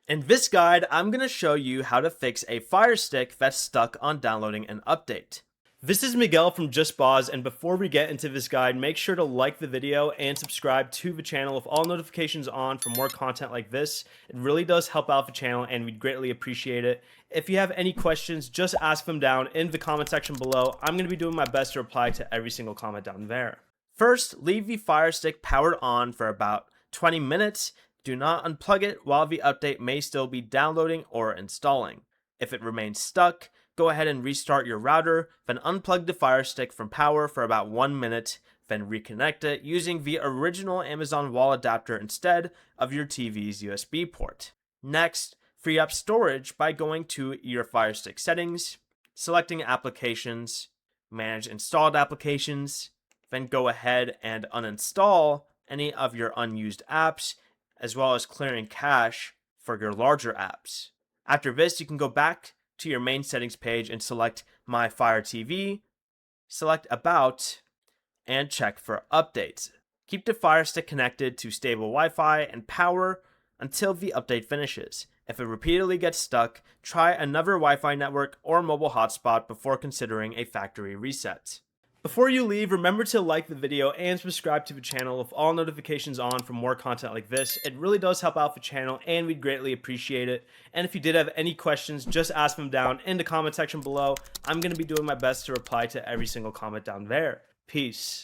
In this guide, I'm going to show you how to fix a Firestick that's stuck on downloading an update. This is Miguel from Just Boz, and before we get into this guide, make sure to like the video and subscribe to the channel with all notifications on for more content like this. It really does help out the channel and we'd greatly appreciate it. If you have any questions, just ask them down in the comment section below. I'm going to be doing my best to reply to every single comment down there. First, leave the Firestick powered on for about 20 minutes. Do not unplug it while the update may still be downloading or installing. If it remains stuck, go ahead and restart your router, then unplug the Firestick from power for about 1 minute, then reconnect it using the original Amazon wall adapter instead of your TV's USB port. Next, free up storage by going to your Firestick settings, selecting applications, manage installed applications, then go ahead and uninstall any of your unused apps, as well as clearing cache for your larger apps. After this, you can go back to your main settings page and select My Fire TV, select About, and check for updates. Keep the Firestick connected to stable Wi-Fi and power until the update finishes. If it repeatedly gets stuck, try another Wi-Fi network or mobile hotspot before considering a factory reset. Before you leave, remember to like the video and subscribe to the channel with all notifications on for more content like this. It really does help out the channel and we'd greatly appreciate it. And if you did have any questions, just ask them down in the comment section below. I'm going to be doing my best to reply to every single comment down there. Peace.